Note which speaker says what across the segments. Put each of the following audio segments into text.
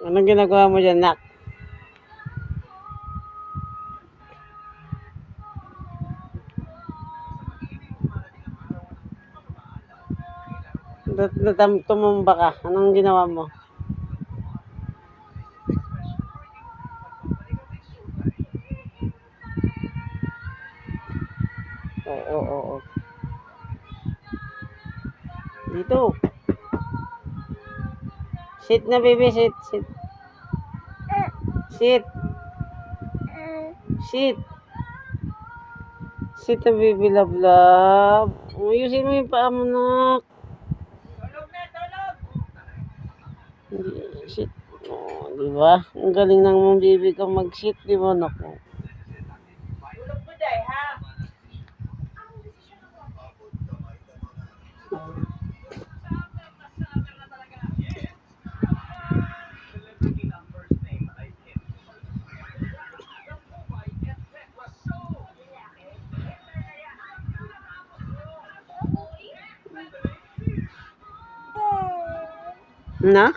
Speaker 1: Anong ginagawa mo dyan, nak? Tumumba ka. Anong ginawa mo? Oo. Dito. Sit na, baby. Sit. Sit. Sit na, baby. Love. Ayusin mo yung paa mo, nak. Sit. Oh, di ba? Ang galing ng mong baby ka mag-sit, di ba, nak? Na?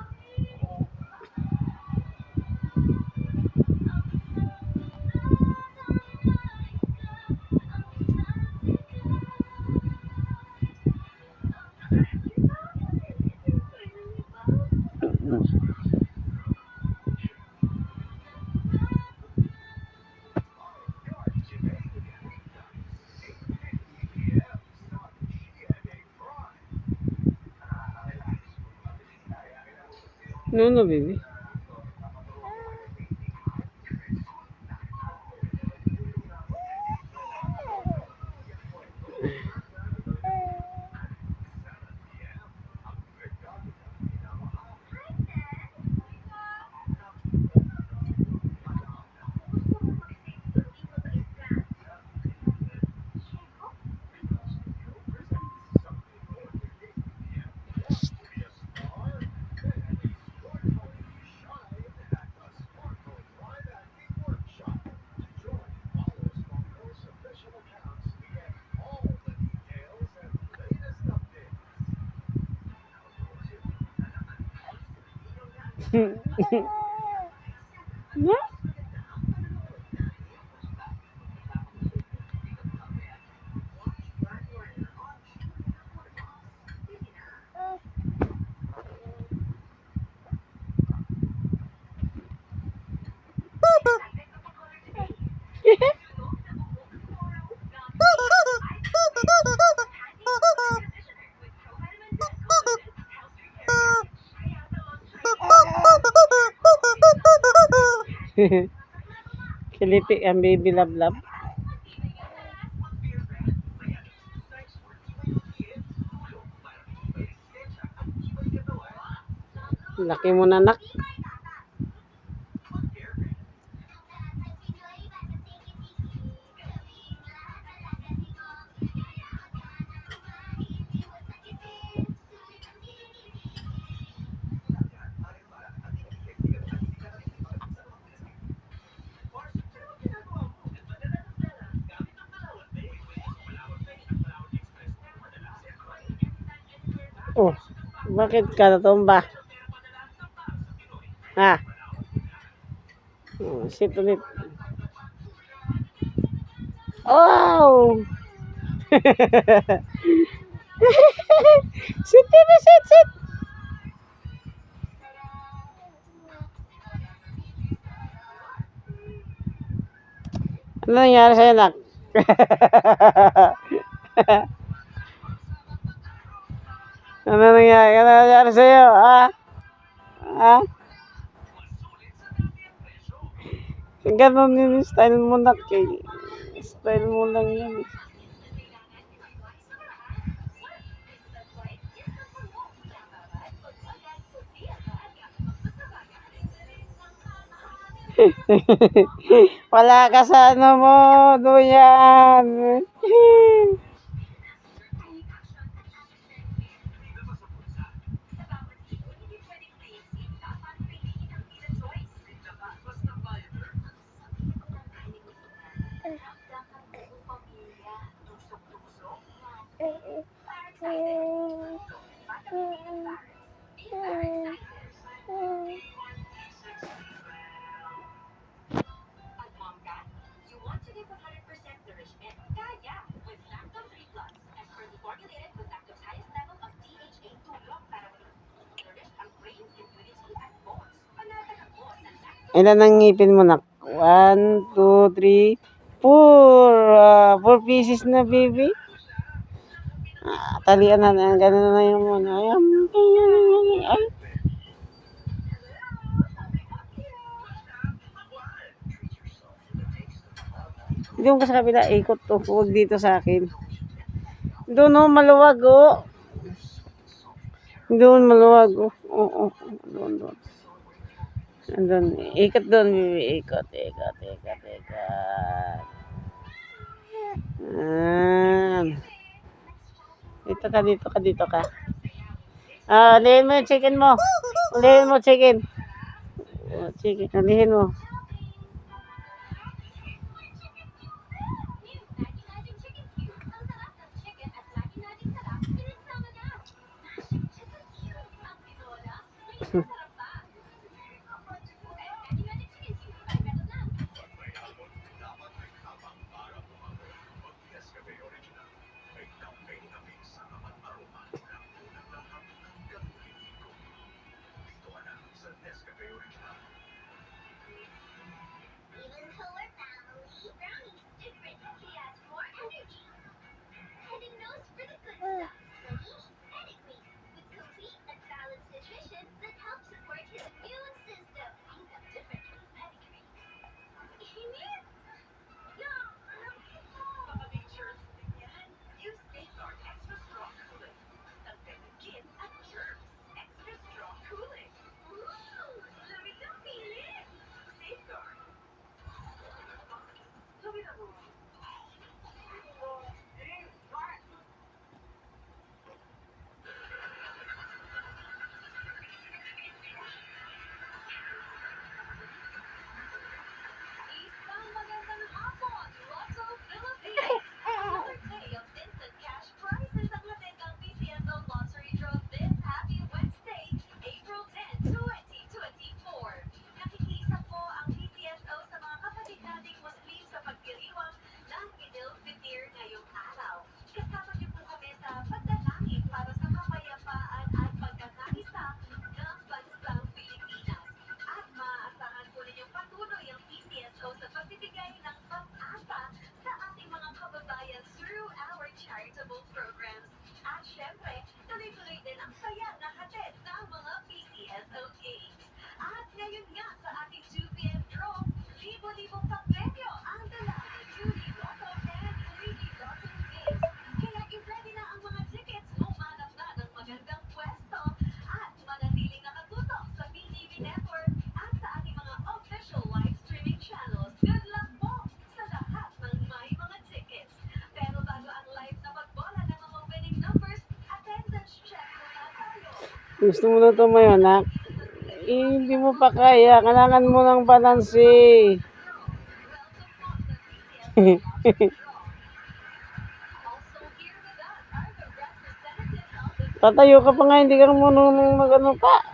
Speaker 1: No, baby. Na? Kiliti ang baby love. Laki mo na, nak. Oh, bakit ka natumba? Ha? Oh, sit ulit. Oh! Sit, baby, sit. Ano nangyari sa'yo, nak? Ano nangyari sa'yo, ha? Ha? Ganun yung style mo, nak. Style mo lang yan. Wala ka sa ano mo, duyan. Ilan ang ngipin mo, nak? 1, 2, 3, 4. 4 pieces na, baby. Talian na. Ganun na yung muna. Ay. Doon ka sa kabila, ikot to. Huwag dito sa akin. Doon, oh, maluwag, oh. Doon, maluwag, oh. Oo, doon. Doon, ikot doon, baby. Ikot. Dito ka. Alihin mo yung chicken mo. Chicken. Alihin mo. Gusto mo na tumayo, nak? Hindi mo pa kaya. Kailangan mo ng balanse. Tatayo ka pa nga, hindi ka marunong mag-ano pa.